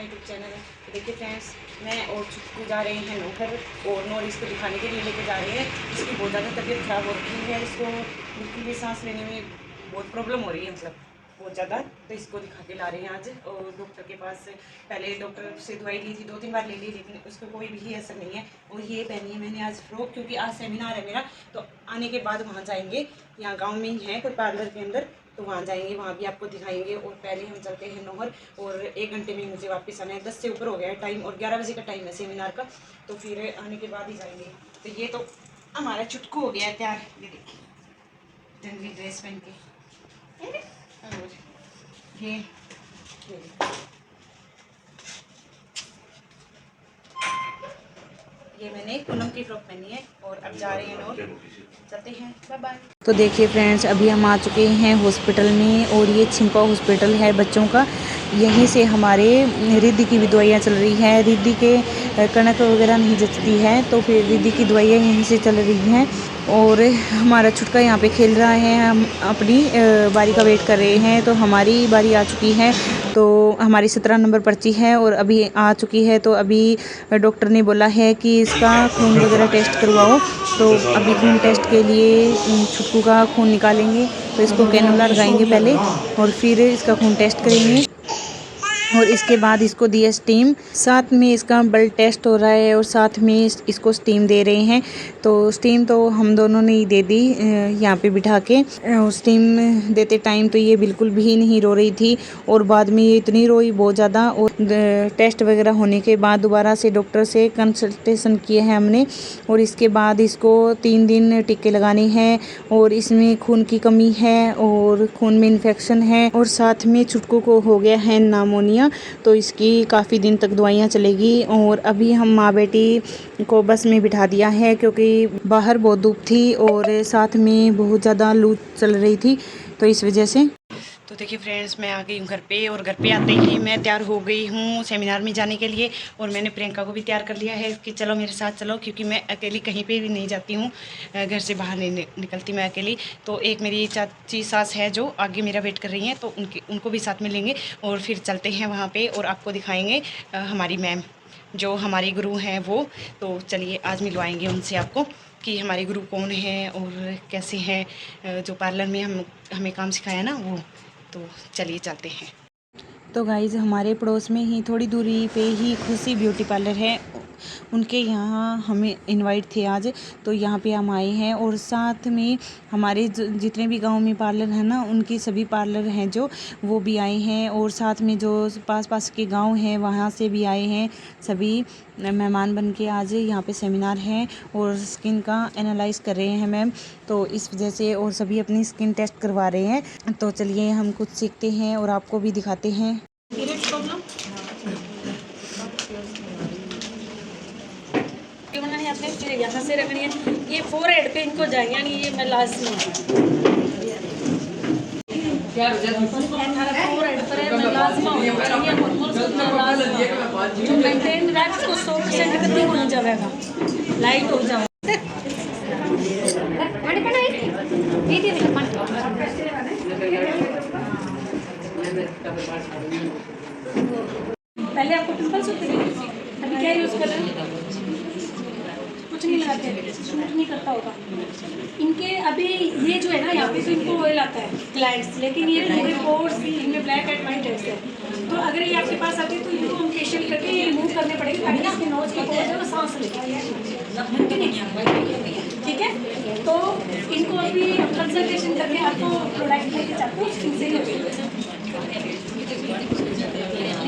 YouTube channel. तो देखिए friends, मैं और चुटकू जा रहे हैं नौकर और नोर इसको दिखाने के लिए लेके जा रहे हैं। इसकी बहुत ज़्यादा तबीयत ख़राब हो रही है, इसको बिल्कुल भी सांस लेने में बहुत प्रॉब्लम हो रही है, मतलब बहुत ज़्यादा। तो इसको दिखा के ला रहे हैं आज। और डॉक्टर के पास पहले डॉक्टर से दवाई ली थी, 2-3 बार ले ली, लेकिन उसको कोई भी असर नहीं है। और ये पहनी है मैंने आज फ्रॉक, क्योंकि आज सेमिनार है मेरा। तो आने के बाद वहाँ जाएंगे, यहाँ गाँव में ही है कोई पार्लर के अंदर, तो वहाँ जाएंगे, वहाँ भी आपको दिखाएंगे। और पहले हम चलते हैं नौहर, और 1 घंटे में मुझे वापस आना है। 10 से ऊपर हो गया है टाइम, और 11 बजे का टाइम है सेमिनार का। तो फिर आने के बाद ही जाएंगे। तो ये तो हमारा चुटकू हो गया है तैयार, ये देखिए जंगली ड्रेस पहन के। और ये मैंने पूनम की फ्रॉक पहनी है। और अब जा रहे हैं और चलते हैं, बाय बाय। तो देखिए फ्रेंड्स, अभी हम आ चुके हैं हॉस्पिटल में, और ये छिंपा हॉस्पिटल है बच्चों का। यहीं से हमारे रिद्धि की भी दवाइयाँ चल रही हैं। रिद्धि के कणक वगैरह नहीं जचती है, तो फिर रिद्धि की दवाइयाँ यहीं से चल रही हैं। और हमारा छुटका यहाँ पे खेल रहा है, हम अपनी बारी का वेट कर रहे हैं। तो हमारी बारी आ चुकी है, तो हमारी 17 नंबर पर्ची है और अभी आ चुकी है। तो अभी डॉक्टर ने बोला है कि इसका खून वगैरह टेस्ट करवाओ। तो अभी खून टेस्ट के लिए छुटकू का खून निकालेंगे। तो इसको कैनुला लगाएंगे पहले, और फिर इसका खून टेस्ट करेंगे, और इसके बाद इसको दिया स्टीम। साथ में इसका ब्लड टेस्ट हो रहा है, और साथ में इसको स्टीम दे रहे हैं। तो स्टीम तो हम दोनों ने ही दे दी यहाँ पे बिठा के। स्टीम देते टाइम तो ये बिल्कुल भी नहीं रो रही थी, और बाद में ये इतनी रोई बहुत ज़्यादा। और टेस्ट वगैरह होने के बाद दोबारा से डॉक्टर से कंसल्टेशन किए हैं हमने, और इसके बाद इसको 3 दिन टीके लगाने हैं। और इसमें खून की कमी है, और खून में इन्फेक्शन है, और साथ में छुटकू को हो गया है नामोनिया। तो इसकी काफ़ी दिन तक दवाइयाँ चलेगी। और अभी हम माँ बेटी को बस में बिठा दिया है, क्योंकि बाहर बहुत धूप थी और साथ में बहुत ज़्यादा लू चल रही थी, तो इस वजह से। तो देखिए फ्रेंड्स, मैं आ गई हूँ घर पे, और घर पे आते ही मैं तैयार हो गई हूँ सेमिनार में जाने के लिए। और मैंने प्रियंका को भी तैयार कर लिया है कि चलो मेरे साथ चलो, क्योंकि मैं अकेली कहीं पे भी नहीं जाती हूँ, घर से बाहर नहीं निकलती मैं अकेली। तो एक मेरी चाची सास है जो आगे मेरा वेट कर रही हैं, तो उनको भी साथ में लेंगे, और फिर चलते हैं वहाँ पर, और आपको दिखाएँगे हमारी मैम जो हमारी गुरु हैं वो। तो चलिए आज मिलवाएंगे उनसे आपको कि हमारे गुरु कौन हैं और कैसे हैं, जो पार्लर में हमें काम सिखाया ना वो। तो चलिए चलते हैं। तो गाइज़, हमारे पड़ोस में ही थोड़ी दूरी पे ही खुशी ब्यूटी पार्लर है, उनके यहाँ हमें इनवाइट थे आज। तो यहाँ पे हम आए हैं, और साथ में हमारे जितने भी गांव में पार्लर हैं ना, उनकी सभी पार्लर हैं जो, वो भी आए हैं। और साथ में जो पास के गांव हैं वहाँ से भी आए हैं सभी मेहमान बन के। आज यहाँ पे सेमिनार है, और स्किन का एनालाइज कर रहे हैं मैम, तो इस वजह से। और सभी अपनी स्किन टेस्ट करवा रहे हैं। तो चलिए हम कुछ सीखते हैं और आपको भी दिखाते हैं। यहाँ से रखनी है, ये फोरहेड पे इनको जाएंगे, यानी ये मैं लास्ट में फोरहेड पर है, मैं लाजमा होना चाहिए। जो मेंटेन रैक्स को 100% कभी हो जाएगा, लाइट हो जाएगा। पहले आपको पिंपल्स होते थे, अभी क्या यूज़ कर रहे हैं? कुछ नहीं लगाते, शूट नहीं करता होगा इनके। अभी ये जो है ना, यहाँ पे तो इनको ऑयल आता है क्लाइंट्स, लेकिन ये थोड़े पोर्स इनमें ब्लैक एंड वाइट है। तो अगर ये आपके पास आते तो इनको हम फेशियल करके ये रिमूव करने पड़ेंगे, ताकि इसके नोज के पोर्स है वो सांस ले। ठीक है, तो इनको अभी कंसल्टेशन करके आपको प्रोडक्ट लेके जाते हैं, स्किन से ही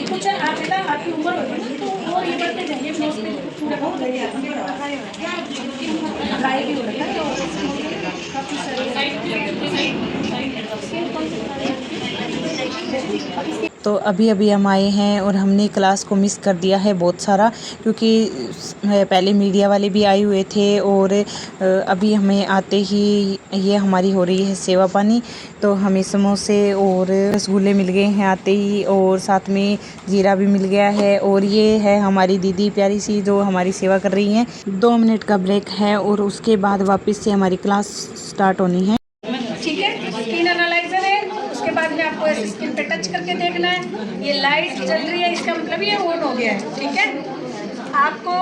कुछ बेटा आपकी उम्र होगी ना, तो और ये बढ़ते जाएंगे, नोज पे पूरा बहुत ड्राई भी हो रहा है। तो अभी अभी हम आए हैं, और हमने क्लास को मिस कर दिया है बहुत सारा, क्योंकि पहले मीडिया वाले भी आए हुए थे। और अभी हमें आते ही ये हमारी हो रही है सेवा पानी। तो हमें समोसे और रसगुल्ले मिल गए हैं आते ही, और साथ में जीरा भी मिल गया है। और ये है हमारी दीदी प्यारी सी जो हमारी सेवा कर रही हैं। 2 मिनट का ब्रेक है, और उसके बाद वापस से हमारी क्लास स्टार्ट होनी है। ठीक है, स्किन एनालाइजर है, उसके बाद में आपको ऐसे स्किन पे टच टच करके देखना है। ये लाइट जल रही है, इसका मतलब ये ऑन हो गया है, ठीक है। आपको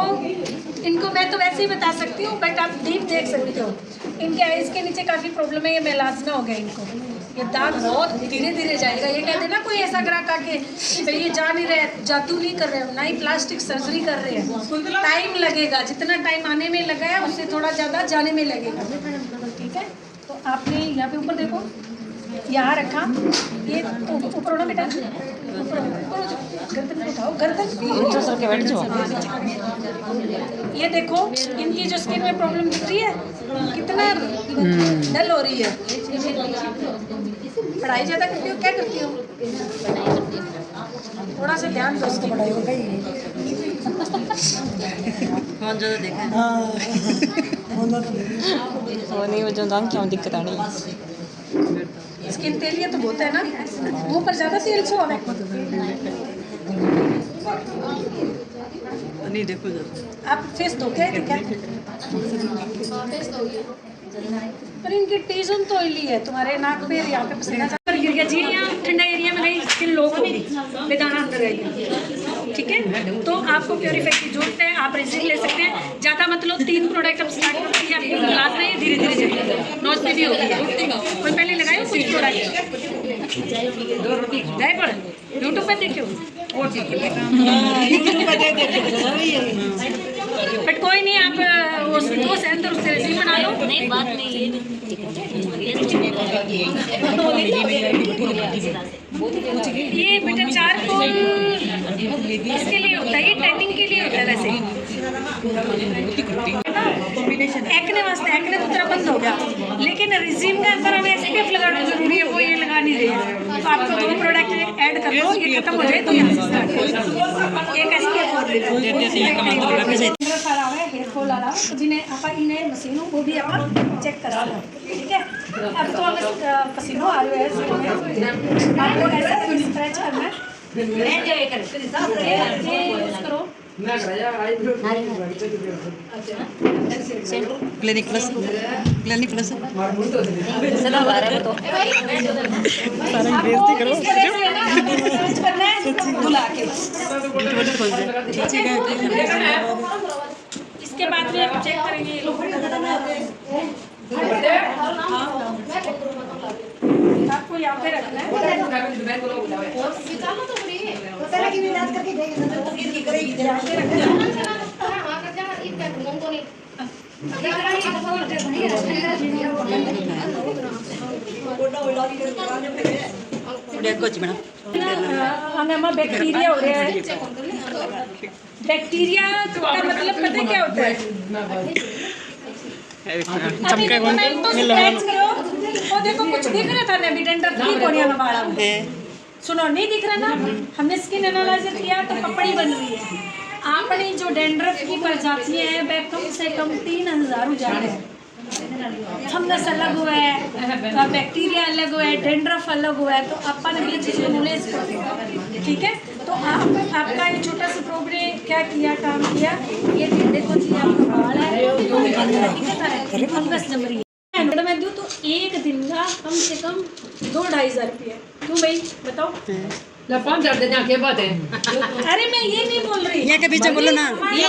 इनको मैं तो वैसे ही बता सकती हूँ, बट आप डीप देख सकते हो। इनके आइज़ के नीचे काफ़ी प्रॉब्लम है, ये मेलास्मा हो गया इनको। ये दांत बहुत धीरे धीरे जाएगा। ये कहते हैं ना कोई ऐसा ग्राहक आके भाई ये जा नहीं रहे, जादू नहीं कर रहे हो, ना ही प्लास्टिक सर्जरी कर रहे हैं, टाइम लगेगा। जितना टाइम आने में लगा है उससे थोड़ा ज़्यादा जाने में लगेगा, ठीक है। तो आपने यहाँ पे ऊपर देखो, यहाँ रखा, ये ऊपर होना बेटा, ऊपर गर्दन उठाओ, गर्दन। ये देखो इनकी जो स्किन में प्रॉब्लम दिख रही है, कितना डल हो रही है। पढ़ाई ज़्यादा करती हो, क्या करती हो? थोड़ा सा ध्यान दो उसको, पढ़ाई हो गई। फोन जो देखा वो नहीं, वो जो दाम क्यों दिक्कत आनी स्किन तेल ये तो बहुत है ना, मुँह पर ज़्यादा तेल छो हमें। नहीं देखो आप फेस धो के क्या? पर इनकी टीजन तो ऑयली है, तुम्हारे नाक पे यहाँ पे पसीना गिर गया जी। यहाँ ठंडा एरिया में नहीं, स्किन लॉक होगी, बेदाना अंदर रहेगी, ठीक है। तो आपको प्योरीफाई की जरूरत है, आप रेजिन ले सकते हैं। ज़्यादा मतलब 3 प्रोडक्ट अब स्टार्ट करते हैं, आपको लास्ट में धीरे धीरे जाएगी। नोज पे भी होगी है, कोई पहले लगाए कुछ प्रोडक्ट जाए पड़ यूट्यूब पर देखियो, बट कोई नहीं, आप वो से अंदर उससे रेजिन बना लो। नहीं बात नहीं, ये बेटा चारकोल इसके लिए होता है, ये टैनिंग के लिए होता है वैसे। एक्ने वास्ते, एक्ने तो तरह बंद हो गया, लेकिन रिजिम के अंदर हमें एसपीएफ लगाना जरूरी है, वो ये लगा नहीं रहे हैं। तो आपको 2 प्रोडक्ट ऐड कर लो, ये खत्म हो जाए तो यहाँ से स्टार्ट करो। एक एसपीएफ और ले लो, हेयर फॉल आ रहा है, तो जिन्हें आप इन्हें मशीनों वो भी आप चेक करा लो, ठीक है। अब तो अगर पसीनों आ रहे हैं, आपको ऐसा स्ट्रेच करना है, करो क्लिनिक प्लस आपको इस तरह से ना स्ट्रेच करना है, बुला के। इसके बाद में आप चेक करेंगे आपको यहाँ पे रखना है। हमें बैक्टीरिया हो रहा है, बैक्टीरिया का मतलब पता है क्या होता है? अभी देखो मैं इनको स्क्रैच करो, वो देखो कुछ दिख रहा था ना, अभी डेंडर ठीक होने में बाड़ा में, सुनो नहीं दिख रहा ना। हमने स्किन एनालाइजर किया तो पपड़ी बन रही है। आपने जो डेंड्रफ की प्रजाति है वह कम से कम 3000 उजाड़ है। फंगस अलग हुआ है, बैक्टीरिया अलग हुआ है, डेंड्रफ अलग हुआ है, तो अपन ये चीज़ नॉलेज करते, ठीक है। तो आपका ये छोटा सा प्रोग्राम क्या किया, काम किया, ये देखो जी आपका बाल है, फंगस जम रही है। मैं दूँ तो एक दिन का कम से कम 2-2.5 रुपये। क्यों भाई बताओ? 5,000 देने के बाद है। अरे मैं ये नहीं बोल रही, ये के पीछे बोलो ना, ये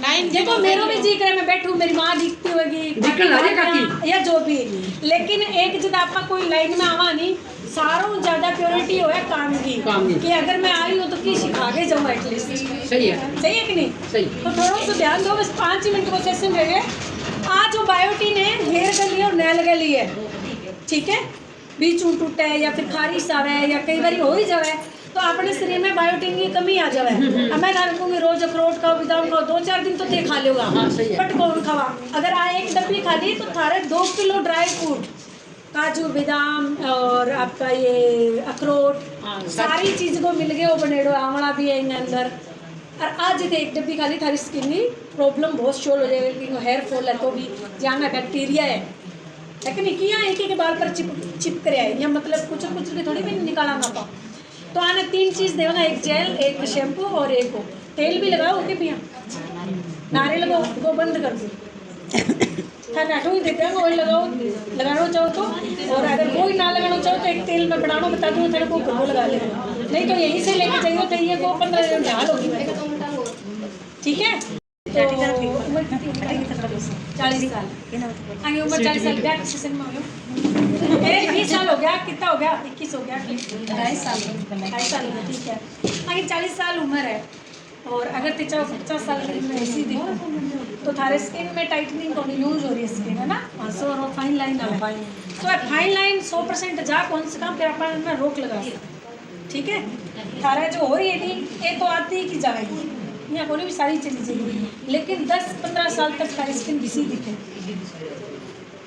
टाइम देखो मेरे में जी करे मैं बैठूं, मेरी माँ दिखती होगी या जो भी, लेकिन एक जब आपका कोई लाइन में आवा नहीं, सारों ज्यादा प्योरिटी हो है काम की कि अगर मैं आई हूँ तो की सिखा के जाऊँ एटलीस्ट। सही है, सही है कि नहीं? सही। तो थोड़ा सा ध्यान दो, बस 5 मिनट को सेशन रह गए। आज जो बायोटीन है हेयर के लिए और नेल के लिए, ठीक है। बीच टूटा है या फिर खारिश आ रहा है या कई बार हो ही जाए तो अपने शरीर में बायोटीन की कमी आ जाए। अब मैं कहूँगी रोज अखरोट खाओ, बादाम खाओ, 2-4 दिन तो ते खा लोगा, बट कौन खावा? अगर आ एक डब्बी खा ली तो थारे 2 किलो ड्राई फ्रूट, काजू बादाम और आपका ये अखरोट सारी चीज़ को मिल गए वो बनेड़ो, आंवला भी है इनके अंदर। और आज थे एक डब्बी खाली थारी स्किन की प्रॉब्लम बहुत शोल हो जाएगी। हेयर फॉल है तो भी जहाँ में बैक्टीरिया है, लेकिन किया एक के बाल पर चिप करे आए या मतलब कुछ के थोड़ी भी निकाला ना पा। तो आने 3 चीज़ देव ना, एक जेल, एक शैम्पू और एक वो तेल भी लगाओ, ओके भैया नारियल को बंद कर दो। थाने आठों ही देते हैं ऑयल लगाओ, लगाना चाहो तो, और अगर कोई ना लगाना चाहो तो एक तेल में बनाना बता दूँ तेरे को घुटो लगा ले, नहीं तो यहीं से लेके जाइए तो ये को 15 दिन हाल होगी मेरे को, ठीक है। तो उम्र कितनी 40 साल, आगे उम्र 40 साल, ब्याह किसी से में हो मेरे 20 साल हो गया, कितना हो गया 21 हो गया, 2.5 साल, 2.5 साल में, ठीक है। आगे 40 साल उम्र है, और अगर 50 साल की उम्र ऐसी देखो तो थारे स्किन में टाइटनिंग को यूज हो रही है स्किन, है ना, सो और फाइन लाइन आ रहा है, तो फाइन लाइन 100% जा कौन से काम फिर अपन में रोक लगा, ठीक है। थारा जो हो रही है नहीं ये तो आती की जाएगी, यहाँ कोई भी सारी चली जाएगी, लेकिन 10-15 साल तक सारी स्किन घिसी दिखे,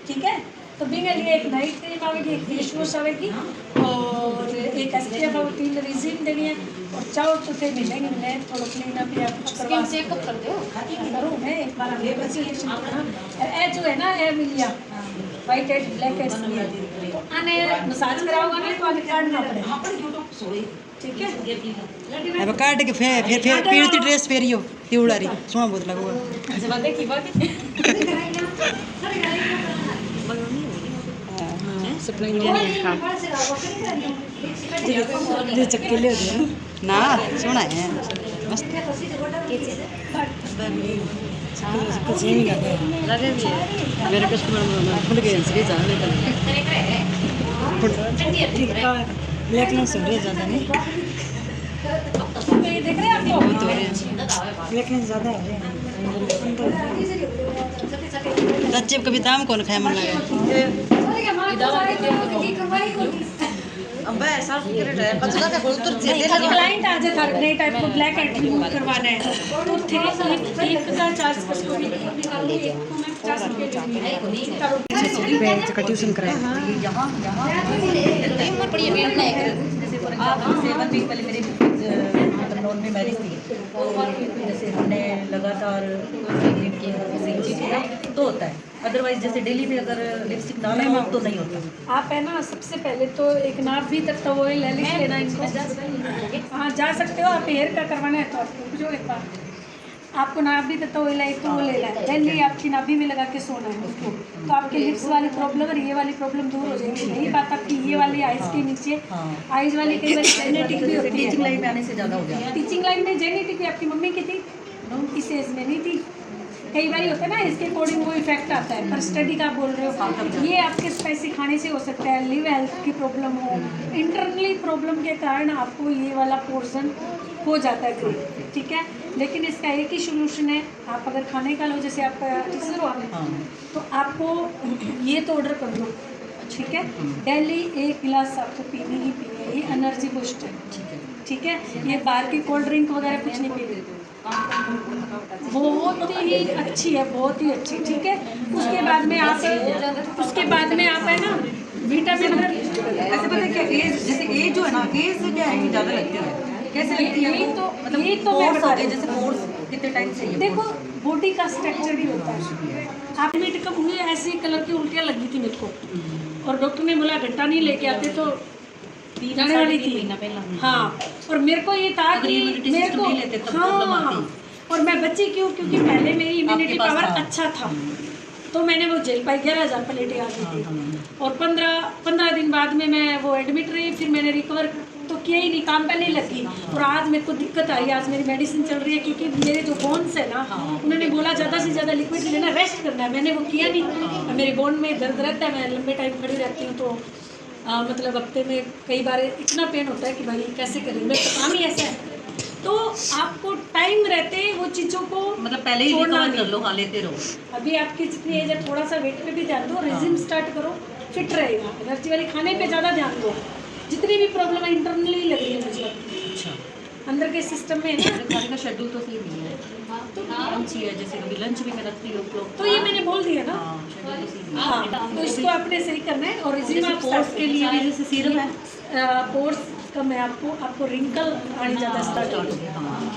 ठीक है। तो बिंगे लिए एक नाइट क्रीम आएगी, एक फेस वॉश आएगी, और एक SPF और 3 रिजिन देनी है, और चाहो तो थे मिलेंगे मैं थोड़ा क्लीन अप या कुछ करवा चेकअप कर दो करूँ मैं एक बार आगे बच्चे ए जो है ना ए मिलिया वाइट हेड ब्लैक हेड, तो आने मसाज कराओगा ना तो आगे काटना पड़ेगा, ठीक है। अब काट के फिर पीड़ती ड्रेस फेरियो पिवड़ारी सोना बहुत लगोगा अच्छा बात की बात जो चक्के ले ना सोना है मस्त कुछ नहीं लगे भी है मेरे कस्टमर खुल गए इसलिए जाने का ब्लैकनेस हो रही है ज़्यादा नहीं देख रहे हैं आपको बहुत हो रहे हैं ब्लैकनेस ज़्यादा हो रही है बच्चे कभी दाम कौन खाए मन लगे अब ऐसा बच्चा का उतर से क्लाइंट आ जाए थारे नए टाइप को ब्लैक हेड रिमूव करवाना है तो थे एक का चार्ज कसको भी निकालो, एक को मैं 50 रुपये का ट्यूशन कराया आप 7 वीक पहले मेरे मतलब नॉन में मैरिज थी, जैसे हमने लगातार तो होता है, अदरवाइज जैसे डेली में अगर लिपस्टिक ना लगाओ तो नहीं होता। आप है ना सबसे पहले तो एक नाप भी तक तो ऑयल ले लेना इनको, हाँ जा सकते हो आप, हेयर का करवाना है तो आपको जो एक बार आपको नाप भी तक तो ऑयल है तो वो ले लेना, देन ये आपकी नाभि में लगा के सोना है उसको, तो आपके लिप्स वाली प्रॉब्लम और ये वाली प्रॉब्लम दूर हो जाएगी। यही बात आपकी ये वाली आइज के नीचे आइज वाली कई बार जेनेटिक भी होती है, टीचिंग लाइन में आने से ज़्यादा हो गया। टीचिंग लाइन में जेनेटिक भी आपकी मम्मी की थी, इस एज में नहीं थी, कई बार होता है ना इसके अकॉर्डिंग वो इफेक्ट आता है, पर स्टडी का आप बोल रहे हो ये आपके स्पाइसी खाने से हो सकता है, लिव हेल्थ की प्रॉब्लम हो, इंटरनली प्रॉब्लम के कारण आपको ये वाला पोर्शन हो जाता है ग्रे, ठीक है। लेकिन इसका एक ही सोल्यूशन है, आप अगर खाने का लो जैसे आप टीचर हो तो आपको ये तो ऑर्डर कर दो, ठीक है। डेली 1 गिलास आपको पीनी ही पीनी है, ये एनर्जी बूस्ट है, ठीक है। ये बाहर की कोल्ड ड्रिंक वगैरह कुछ नहीं पीनी, बहुत ही अच्छी है, बहुत ही अच्छी, ठीक है। उसके बाद में आप है ना विटामिन ऐसे पता है क्या एज, जैसे एज जो है ना एज से क्या है ज़्यादा लगती है, कैसे लगती है यही वो? तो मतलब यही तो मैं बता रही हूँ, जैसे पोर्स कितने टाइम चाहिए? देखो बॉडी का स्ट्रक्चर भी होता है, आप मीट कब हुए ऐसी कलर की उल्टियाँ लगी थी मेरे को, और डॉक्टर ने बोला घंटा नहीं लेके आते तो जाने वाली थी, हाँ। और मेरे को ये था कि मेरे को हाँ, और मैं बची क्यों, क्योंकि पहले मेरी इम्यूनिटी पावर अच्छा था, तो मैंने वो जेल पाई 11,000 प्लेटें आ गई थी, और 15 दिन बाद में मैं वो एडमिट रही, फिर मैंने रिकवर तो किया ही नहीं, काम पे नहीं लगी, और आज मेरे को दिक्कत आई, आज मेरी मेडिसिन चल रही है, क्योंकि मेरे जो बोन्स है ना उन्होंने बोला ज़्यादा से ज़्यादा लिक्विड लेना, रेस्ट करना है, मैंने वो किया नहीं, मेरे बोन में दर्द रहता है, मैं लंबे टाइम खड़ी रहती हूँ, तो मतलब हफ्ते में कई बार इतना पेन होता है कि भाई कैसे करें, मेरा तो काम ही ऐसा है। तो आपको टाइम रहते वो चीज़ों को मतलब पहले ही रिकवर कर लो, हाँ लेते रहो। अभी आपकी जितनी एज है थोड़ा सा वेट पे भी ध्यान दो, रिजिम स्टार्ट करो, फिट रहेगा, एनर्जी वाली खाने पे ज़्यादा ध्यान दो, जितनी भी प्रॉब्लम है इंटरनली लग रही है मुझे, अच्छा, अंदर के सिस्टम में है ना, खाने का शेड्यूल तो सही नहीं है, तो अच्छी है, जैसे कभी लंच भी मैं रखती हूँ तो ये मैंने बोल दिया ना, हाँ शेड्यूल तो सही हाँ, तो इसको आपने सही करना है। और रिजिम आप पोर्स के लिए भी जैसे सीरम है, पोर्स का मैं आपको रिंकल आनी ज़्यादा स्टार्ट हो गई,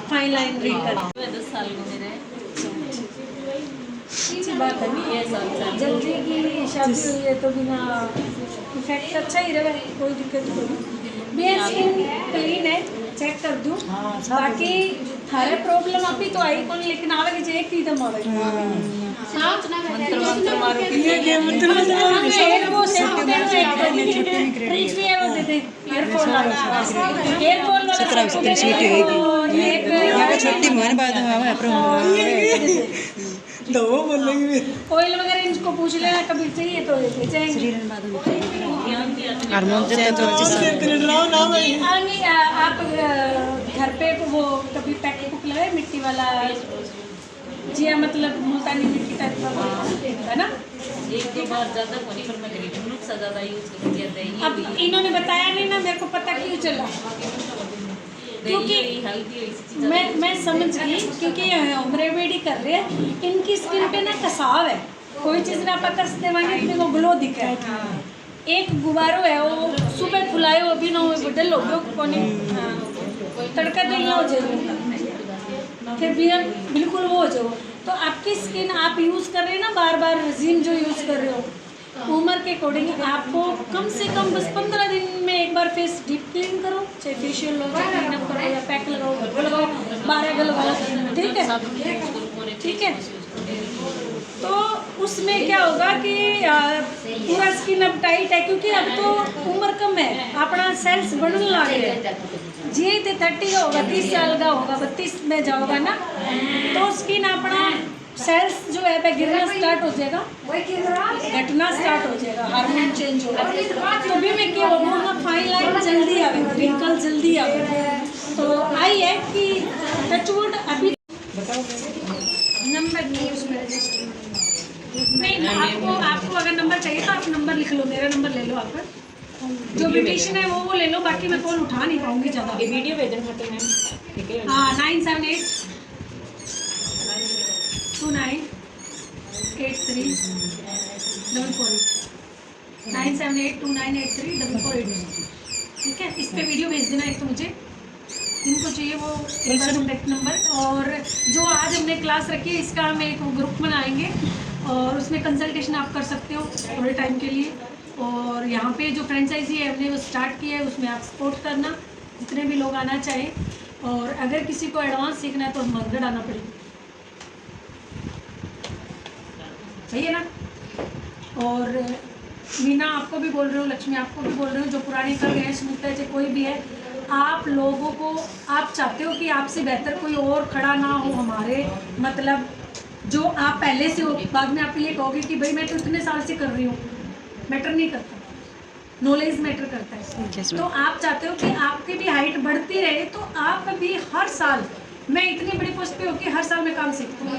फाइन लाइन रिंकल 10 साल को मेरे अच्छी बात है, जल्दी की शादी हुई है तो बिना इफेक्ट अच्छा ही रहे, कोई दिक्कत नहीं, मेरा स्किन क्लीन है, चेक कर दूँ, बाकी थारे प्रॉब्लम अभी तो आई कौन, लेकिन आवेगी जो एक ही दम आवेगी, मंत्र मारो वो ट्रिक्स भी है वो देते ईयरफोन छोटी मन बात ऑयल वगैरह इनको पूछ लेना कभी चाहिए तो देते जाएंगे। आगे आप घर पे वो कभी पैकेट बुक लगाए मिट्टी वाला जिया मतलब मुल्तानी मिट्टी टाइप का है ना। एक दो बार ज़्यादा होने पर मैं नुस्खा ज़्यादा यूज़ करती है। अब इन्होंने बताया नहीं ना मेरे को पता क्यों चला क्योंकि मैं समझ गई क्योंकि ये होम रेमेडी कर रहे हैं इनकी स्किन पे ना कसाव है कोई चीज़ ना आप कस देवाएंगे अपने को ग्लो दिख रहा है। एक गुब्बारो है वो सुबह फुलाए वो भी ना हो बदल हो गया कोने तड़का तो यहाँ हो जाएगा फिर भी बिल्कुल वो हो जाओ। तो आपकी स्किन आप यूज़ कर रहे हैं ना बार बार रेजिम जो यूज़ कर रहे हो उम्र के अकॉर्डिंग आपको कम से कम बस 15 दिन में एक बार फेस डीप क्लीन करो चाहे फेशियल लो चाहे क्लीन अप करो या पैक लगाओ लगाओ 12 लगाओ ठीक है। तो उसमें क्या होगा कि पूरा स्किन अब टाइट है क्योंकि अब तो उम्र कम है अपना सेल्स बढ़ने लग रहे हैं जी तो 30 का होगा 30 साल का होगा 32 में जाओगा ना तो स्किन अपना सेल्स जो है वह गिरना स्टार्ट हो जाएगा घटना स्टार्ट हो जाएगा हार्मोन चेंज होगा तो भी मैं क्या होगा फाइन लाइन जल्दी आएगा रिंकल जल्दी आएगा। तो आई है कि टचवुड अभी नंबर नहीं उसमें नहीं आपको अगर नंबर चाहिए तो आप नंबर लिख लो मेरा नंबर ले लो आप जो ब्यूटिशियन है वो ले लो बाकी मैं कॉल उठा नहीं पाऊंगी ज़्यादा। वीडियो भेजना खाते हैं ठीक है। हाँ 978 2983 448 978 2983 448 ठीक है। इस पे वीडियो भेज देना एक तो मुझे जिनको चाहिए वो एक बार कॉन्टैक्ट नंबर और जो आज हमने क्लास रखी है इसका हम एक ग्रुप बनाएंगे और उसमें कंसल्टेशन आप कर सकते हो थोड़े टाइम के लिए। और यहाँ पे जो फ्रेंचाइजी है हमने वो स्टार्ट किया है उसमें आप सपोर्ट करना जितने भी लोग आना चाहें और अगर किसी को एडवांस सीखना है तो मंगड़ आना पड़ेगा सही है ना। और मीना आपको भी बोल रहे हो लक्ष्मी आपको भी बोल रहे हो जो पुराने कर गए हैं सुनीता चाहे कोई भी है आप लोगों को आप चाहते हो कि आपसे बेहतर कोई और खड़ा ना हो हमारे मतलब जो आप पहले से हो बाद में आप ये कहोगे कि भाई मैं तो इतने साल से कर रही हूँ मैटर नहीं करता नॉलेज मैटर करता है। तो आप चाहते हो कि आपकी भी हाइट बढ़ती रहे तो आप भी हर साल मैं इतनी बड़ी पोस्ट पे हो कि हर साल मैं काम सीखती हूँ।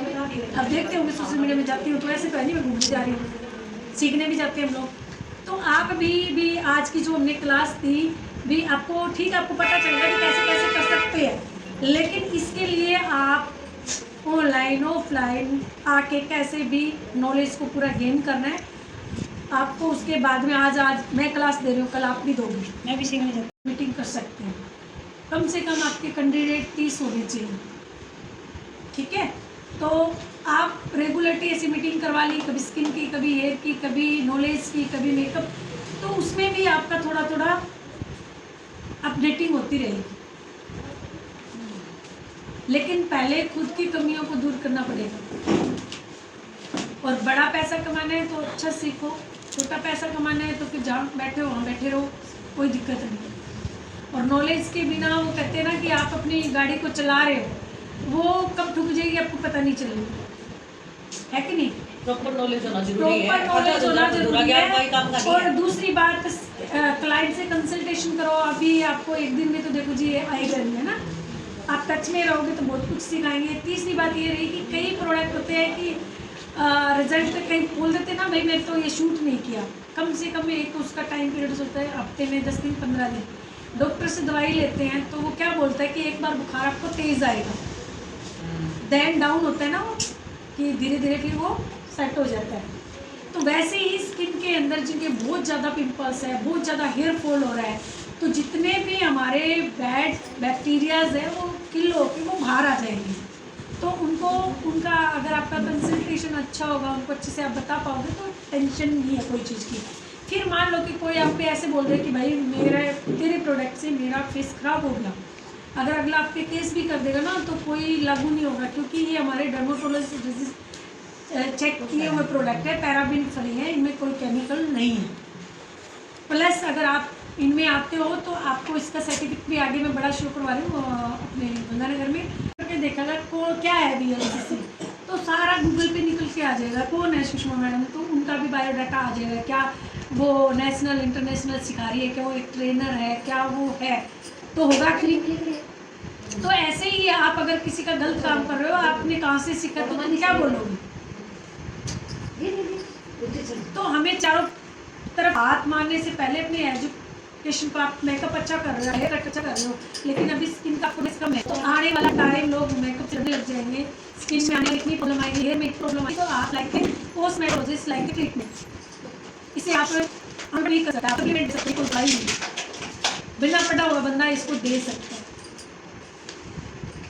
अब देखते होंगे सोशल मीडिया में जाती हूँ तो ऐसे तो है नहीं मैं घूमने जा रही हूँ सीखने भी जाते हैं हम लोग। तो आप भी आज की जो हमने क्लास थी भी आपको ठीक आपको पता चलेगा कि कैसे कैसे कर सकते हैं लेकिन इसके लिए आप ऑनलाइन ऑफलाइन आके कैसे भी नॉलेज को पूरा गेन करना है आपको। उसके बाद में आज मैं क्लास दे रही हूँ कल आप भी दोगे मैं भी सीखने जाती मीटिंग कर सकते हैं कम से कम आपके कैंडिडेट 30 होने चाहिए ठीक है। तो आप रेगुलरली ऐसी मीटिंग करवा ली कभी स्किन की कभी हेयर की कभी नॉलेज की कभी मेकअप तो उसमें भी आपका थोड़ा थोड़ा अपडेटिंग होती रहेगी लेकिन पहले खुद की कमियों को दूर करना पड़ेगा। और बड़ा पैसा कमाना है तो अच्छा सीखो छोटा पैसा कमाना है तो फिर जहाँ बैठे हो वहाँ बैठे रहो कोई दिक्कत नहीं। और नॉलेज के बिना वो कहते हैं ना कि आप अपनी गाड़ी को चला रहे हो वो कब ठुक जाएगी आपको पता नहीं चलेगा है कि नहीं। प्रॉपर नॉलेज होना जरूरी है और दूसरी बात क्लाइंट से कंसल्टेशन करो अभी आपको एक दिन में तो देखो जी ये आएगा नहीं है ना आप टच में रहोगे तो बहुत कुछ सिखाएंगे। तीसरी बात ये रही कि कई प्रोडक्ट होते हैं कि रिजल्ट कहीं बोल देते ना भाई मैंने तो ये शूट नहीं किया कम से कम एक उसका टाइम पीरियड होता है हफ्ते में 10 दिन 15 दिन डॉक्टर से दवाई लेते हैं तो वो क्या बोलता है कि एक बार बुखार आपको तेज़ आएगा देन डाउन होता है ना वो कि धीरे धीरे फिर वो सेट हो जाता है। तो वैसे ही स्किन के अंदर जिनके बहुत ज़्यादा पिंपल्स है बहुत ज़्यादा हेयर फॉल हो रहा है तो जितने भी हमारे बैड बैक्टीरियाज है वो किल होकर वो बाहर आ जाएंगे। तो उनको उनका अगर आपका कंसल्टेशन अच्छा होगा उनको अच्छे से आप बता पाओगे तो टेंशन नहीं है कोई चीज़ की। फिर मान लो कि कोई आप पे ऐसे बोल दे कि भाई मेरा तेरे प्रोडक्ट से मेरा फेस ख़राब हो गया अगर अगला आप पे केस भी कर देगा ना तो कोई लागू नहीं होगा क्योंकि ये हमारे चेक किए हुए प्रोडक्ट है, पैराबिन फ्री है, इनमें कोई केमिकल नहीं है। प्लस अगर आप इनमें आते हो तो आपको इसका सर्टिफिकेट भी आगे मैं बड़ा शो करवा रही हूँ अपने गंगानगर में करके देखेगा को क्या है VLCC, तो सारा गूगल पे निकल के आ जाएगा कौन है सुषमा मैडम, तो उनका भी बायोडाटा आ जाएगा, क्या वो नेशनल इंटरनेशनल सिखा रही है, क्या वो एक ट्रेनर है, क्या वो है, तो होगा कि नहीं। तो ऐसे ही आप अगर किसी का गलत काम कर रहे हो, आपने कहाँ से सीखा तो तुम क्या बोलोगे। तो हमें चारों तरफ हाथ मारने से पहले अपने एजुकेशन पर आप मेकअप अच्छा कर रहे हो, हेयर अच्छा कर रहे हो, लेकिन अभी स्किन का आपको कम है, तो आने वाला टाइम लोग मेकअप करने लग जाएंगे, स्किन में आने में इतनी प्रॉब्लम आएगी, हेयर में इतनी प्रॉब्लम आएगी, तो आप लाइक कॉस्मेटोलॉजिस्ट लाइक ट्रीटमेंट, इसे आप नहीं कर सकते, आप दे सकते, कोई दवाई नहीं, बिना पढ़ा हुआ बंदा इसको दे सकता है,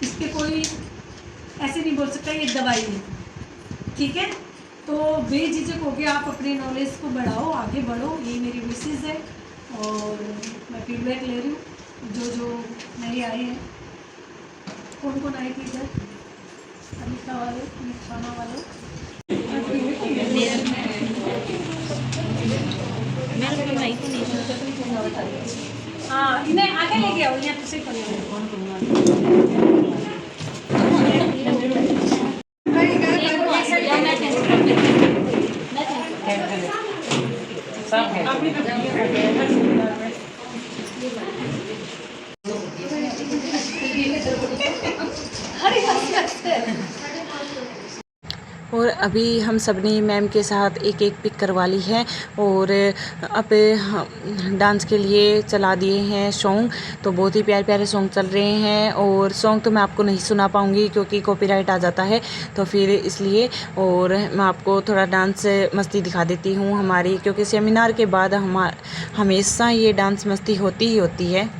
इसके कोई ऐसे नहीं बोल सकता ये दवाई है, ठीक है। तो बेझिझक होकर आप अपने नॉलेज को बढ़ाओ, आगे बढ़ो, ये मेरी विशेष है और मैं फीडबैक ले रही हूँ। जो नए आए हैं, कौन आए थे इधर, अनिता वाले, खाना वाले, हाँ इन्हें आगे लेके आओ, यहाँ तुझे और अभी हम सब ने मैम के साथ एक एक पिक करवा ली है और अब डांस के लिए चला दिए हैं सॉन्ग, तो बहुत ही प्यारे प्यारे सॉन्ग चल रहे हैं और सॉन्ग तो मैं आपको नहीं सुना पाऊँगी क्योंकि कॉपीराइट आ जाता है, तो फिर इसलिए। और मैं आपको थोड़ा डांस मस्ती दिखा देती हूँ हमारी, क्योंकि सेमिनार के बाद हमेशा ये डांस मस्ती होती ही होती है।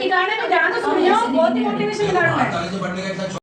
गाने में गाना सुनियो, बहुत ही मोटिवेशन गाना है।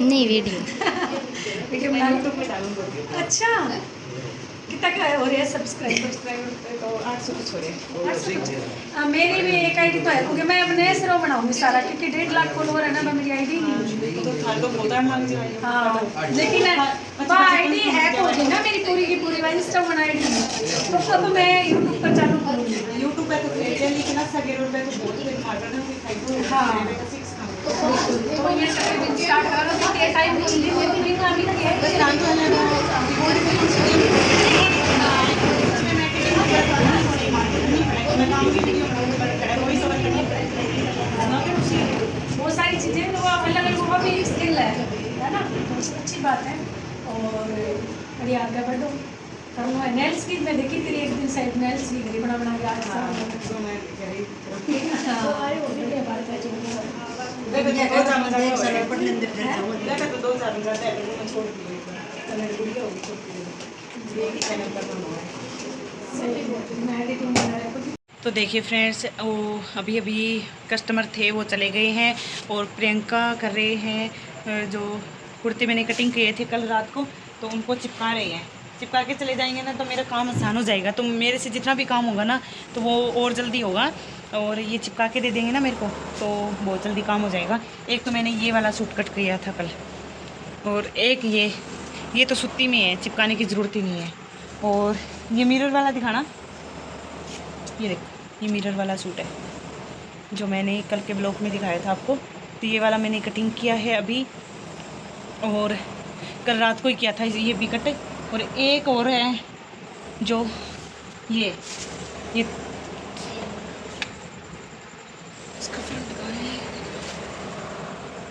नहीं वीडियो वीडियो बना यूट्यूब में डालूंगा। अच्छा कितना का हो रहा है सब्सक्राइबर तो 800 कुछ हो रहे हैं। मेरी भी एक आईडी तो है क्योंकि मैं अपने से बनाऊंगी सारा, क्योंकि 1.5 लाख फॉलोवर है ना, मेरी आईडी हाँ, लेकिन आईडी हैक हो गई ना मेरी पूरी की पूरी, इंस्टा आईडी तो अब मैं यूट्यूब पर चालू करूँगी। यूट्यूब पे तो लेकिन सगे रोड पे तो बहुत हाँ तो ये स्टार्ट करो कि टाइम नहीं अभी वो सारी चीज़ें तो अलग अलग वो भी स्किल है ना, तो अच्छी बात है। और अभी आगे बढ़ो करना है। नेल्स की मैं देखी तेरी एक दिन साइड नेल्स की घड़ी बना के आज तो देखिए फ्रेंड्स, वो अभी कस्टमर थे वो चले गए हैं और प्रियंका कर रहे हैं जो कुर्ते मैंने कटिंग किए थे कल रात को, तो उनको चिपका रहे हैं। चिपका के चले जाएंगे ना तो मेरा काम आसान हो जाएगा, तो मेरे से जितना भी काम होगा ना तो वो और जल्दी होगा, और ये चिपका के दे देंगे ना मेरे को तो बहुत जल्दी काम हो जाएगा। एक तो मैंने ये वाला सूट कट किया था कल, और एक ये तो सुत्ती में है, चिपकाने की ज़रूरत ही नहीं है। और ये मिरर वाला दिखाना, ये देखो ये मिरर वाला सूट है जो मैंने कल के ब्लॉग में दिखाया था आपको, तो ये वाला मैंने कटिंग किया है अभी, और कल रात को ही किया था ये भी कट। और एक और है जो ये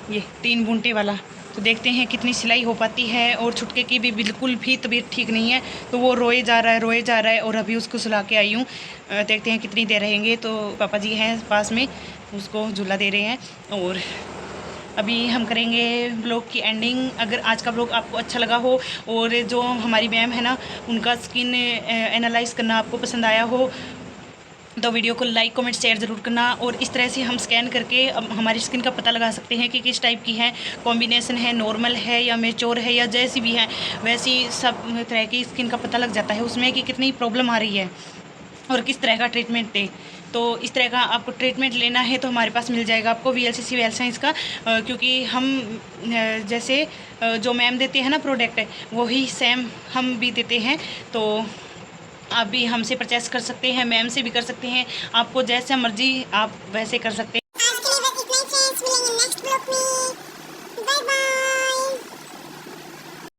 ये 3 बूंटे वाला। तो देखते हैं कितनी सिलाई हो पाती है। और छुटके की भी बिल्कुल भी तबीयत ठीक नहीं है, तो वो रोए जा रहा है और अभी उसको सुला के आई हूँ। देखते हैं कितनी देर रहेंगे। तो पापा जी हैं पास में, उसको झूला दे रहे हैं। और अभी हम करेंगे ब्लॉग की एंडिंग। अगर आज का ब्लॉग आपको अच्छा लगा हो और जो हमारी मैम है ना, उनका स्किन एनालाइज करना आपको पसंद आया हो, तो वीडियो को लाइक कमेंट शेयर ज़रूर करना। और इस तरह से हम स्कैन करके अब हमारी स्किन का पता लगा सकते हैं कि किस टाइप की है, कॉम्बिनेशन है, नॉर्मल है या मैच्योर है, या जैसी भी है वैसी सब तरह की स्किन का पता लग जाता है उसमें कि कितनी प्रॉब्लम आ रही है और किस तरह का ट्रीटमेंट दे। तो इस तरह का आपको ट्रीटमेंट लेना है तो हमारे पास मिल जाएगा आपको VLCC वेल साइंस का, क्योंकि हम जैसे जो मैम देते हैं ना प्रोडक्ट, वही सेम हम भी देते हैं। तो आप भी हमसे परचेस कर सकते हैं, मैम से भी कर सकते हैं, आपको जैसे मर्जी आप वैसे कर सकते